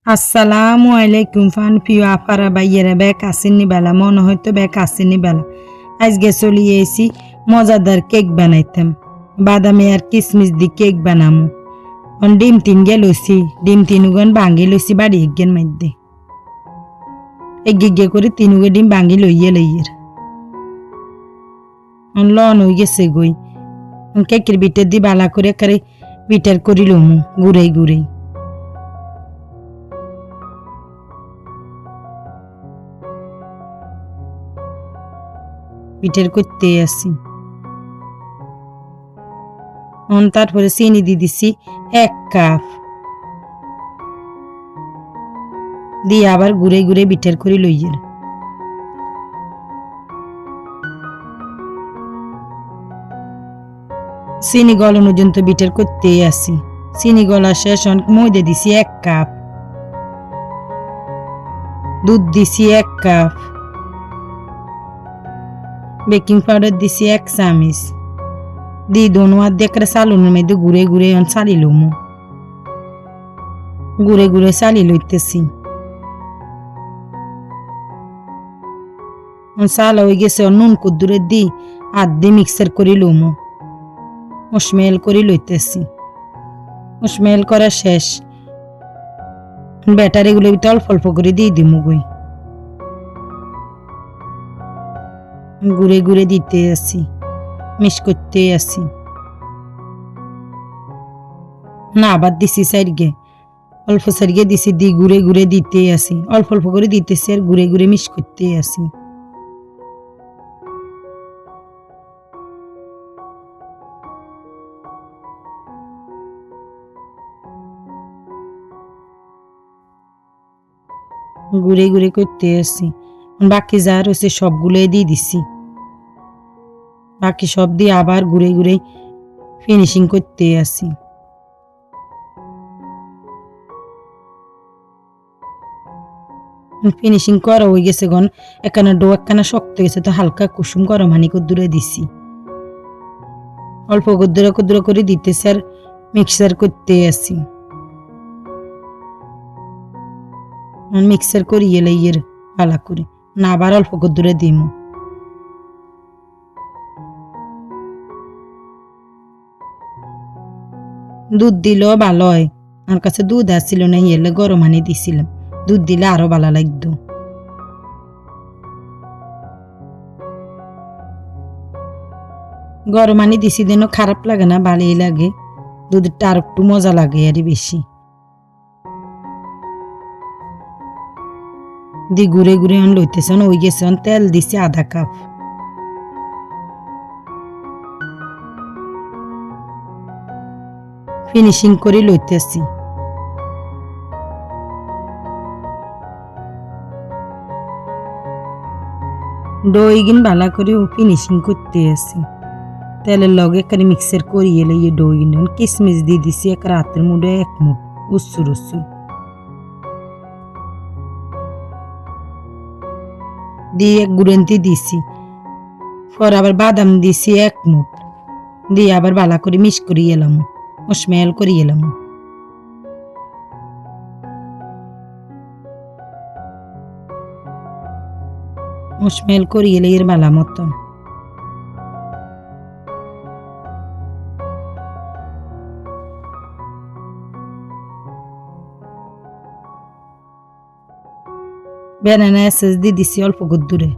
আসসালামু আলাইকুম ফান প্রিয় আপারা বাইয়েরা ব্যাক আসেননি বেলা মনে হয়তো ব্যাক আসেননি বেলা আজকে চলিয়ে এসি মজাদার কেক বানাইতাম বাদামে আর কিসমিস দি কেক বানামু ডিম তিন গে লইছি ডিম তিনুগন ভাঙ্গি লইছি বাড়ি একগের মধ্যে এগে করে তিনুগে ডিম ভাঙ্গি লইয়ে লইয়ের লন হয়ে গেছে গই কেকের বিটের দি বালা করে কারে বিটার করি লমু গুড়াই গুড়াই পিঠের করতে আসি তারপরে চিনি দিয়ে দিছি 1 কাপ দিয়ে আবার ঘুরে ঘুরে বিটের করে লইয়ের চিনি গলানো পর্যন্ত বিটের করতে আসি চিনি গলা শেষ ময়দা দিছি 1 কাপ দুধ দিছি 1 কাপ বেকিং পাউডার দিছি 1 চামচ দিয়ে দোনো হাত দিয়ে করে চালুনের মধ্যে ঘুরে ঘুরে চালি লমু ঘুরে ঘুরে চালি লইতেছি চালা হয়ে গেছে নুন কুদ্দুরে দি হাত দিয়ে মিক্সার করে লমু মুশমেল করে লইতেছি মুশমেল করা শেষ ব্যাটারি গুলো অল্প অল্প করে দিয়ে দিমু গই ঘুরে ঘুরে দিতে আসি মিক্স করতে আসি না আবার দিছি সাইডগে অল্প সাইডগে দিছি দি ঘুরে ঘুরে দিতে আসি অল্প অল্প করে দিতেছি আর ঘুরে ঘুরে মিক্স করতে আসি ঘুরে ঘুরে করতে আসি বাকি যা রয়েছে সবগুলোই দিয়ে দিছি বাকি সব দিয়ে আবার ঘুরে ঘুরে ফিনিশিং করতে আসি ফিনিশিং করা হয়ে গেছে গন একখানা ডো একখানা শক্ত গেছে তো হালকা কুসুম গরম হানি কদ্দুরে দিছি অল্প কদ্দুরা কদ্দুরা করে দিতেছে আর মিক্সার করতে আসি মিক্সার করিয়ে লইয়ের ভালো করে না আবার অল্প কদ্দুরে দিমু দুধ দিলেও ভালো হয় আমার কাছে দুধ আসছিল না এলে গরম হানি দিছিলাম দুধ দিলে আরো ভালো লাগতো গরম হানি দিছি দেন খারাপ লাগে না ভালোই লাগে দুধটা আর একটু মজা লাগে আর বেশি দি ঘুরে ঘুরে লইতেছে ওই গেছে তেল দিছি আধা কাপ ফিনিশিং করে লইতেছি দই গিন ভালো করে ফিনিশিং করতে আসি তেলের লগে করে মিক্সার করিয়ে লইয়ে দই গিন কিসমিস দিয়ে দিছি এক রাতের মুডে 1 মুঠ উচ্ছুর উচ্ছুর দিয়ে গুড়েন্তি দিছি পর আবার বাদাম দিছি 1 মুঠ দিয়ে আবার ভালো করে মিক্স করিয়ে এলাম স্মেল করিয়ে এলাম স্মেল করিয়ে এলে এর ভালো মতন ব্যানানা এসেন্স দিয়ে দিছি অল্প দূরে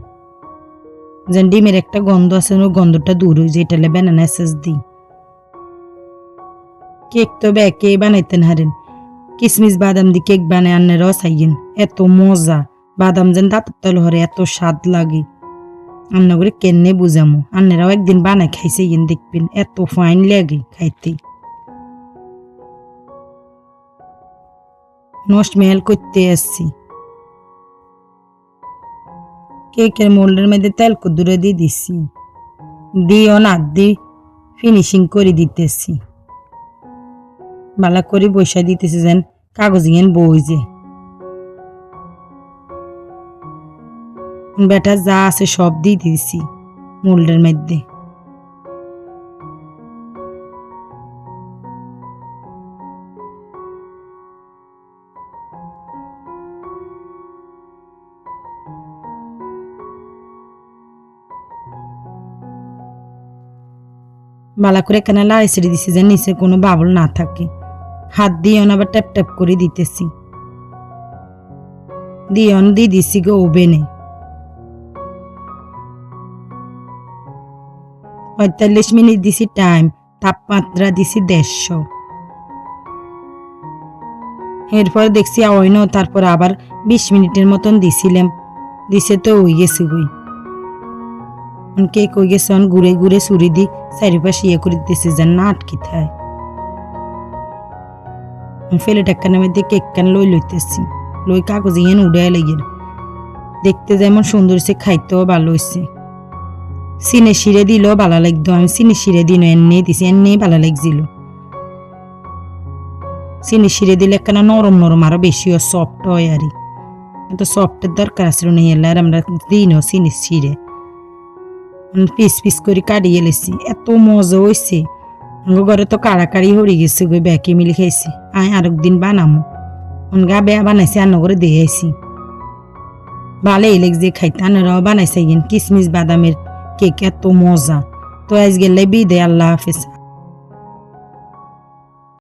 যেন ডিমের একটা গন্ধ আছে ওই গন্ধটা দূর হয়ে যায় এটা ব্যানানা এসেন্স দিই কেক তো ব্যাকে বানাইতেন হারেন কিসমিস বাদাম দিয়ে কেক বানায় আন্নের রসাইয়েন এত মজা বাদাম যেন দাঁতের তল হরে এত স্বাদ লাগে রান্না করে কেনে বুঝামো আন্নেরাও একদিন বানায় খাইছে ইয়েন দেখবেন এত ফাইন লাগে খাইতে নষ্ট মেল করতে আসছি কেকের মোল্ডের মধ্যে তেল কুদ্দুরে দিয়ে দিছি দিয়ে হাত দিয়ে ফিনিশিং করে দিতেছি ভালো করে বসা দিতেছি যেন কাগজ ইয়েন বই যে ব্যাটার যা আছে সব দিয়ে দিছি মোল্ডের মধ্যে বালা করে কেন লাড়ি ছেড়ে দিছি যে নিচে কোনো বাবল না থাকে। হাত দিয়ে আবার ট্যাপ ট্যাপ করে দিতেছি, দিয়ে দিয়ে দিছি গো ওভেনে। 45 মিনিট দিছি টাইম, তাপমাত্রা দিছি 150। এরপর দেখছি আওয়াইনো, তারপর আবার 20 মিনিটের মতন দিছিলাম, দিছে তো হয়ে গেছে গই। কেক হয়ে গেছে, ঘুরে ঘুরে ছুরি দি চারিপাশে ইয়ে করে দিতেছে যেন না আটকে থাকে। ফেলে টাক্কানের মধ্যে কেক কান লইতেছি, লই কাগজ ইয়েন উড়াই লেগে দেখতে যেমন সুন্দর হয়েছে, খাইতেও ভালো হয়েছে। চিনি শিরে দিলেও ভালো লাগতো, আমি চিনি শিরে দিন এনে দিছি, এনে ভালো লাগছিল। চিনি শিরে দিলে একখানা নরম নরম আরো বেশি সফট হয়, আর এত সফটের দরকার আসলে নেই। আর আমরা দিনও চিনি শিরে পিস পিস করে কাটিয়ে লেছি, এত মজা হয়েছে। ঘরে তো কাড়াকাড়ি হয়ে গেছে গো, ব্যাকে মিলে খাইছি। আরেকদিন বানামো, গা বেয়া বানাইছি, আন্ন করে দিয়ে আইসি, ভালোই লাগছে খাইতে। আনারাও বানাইছে কিসমিস বাদামের কেক, এত মজা। তো আজ গেলে বিদে, আল্লাহ হাফেজ।